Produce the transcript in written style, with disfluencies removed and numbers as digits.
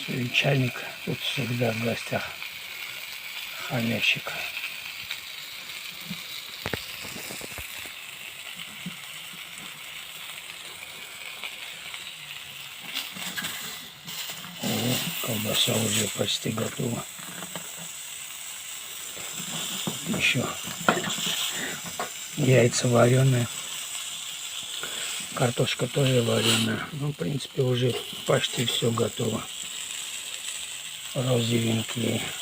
И чайник тут всегда в гостях. Хомячик. О, колбаса уже почти готова. Еще яйца вареные. Картошка тоже вареная. Ну, в принципе, уже почти все готово. Розовенькие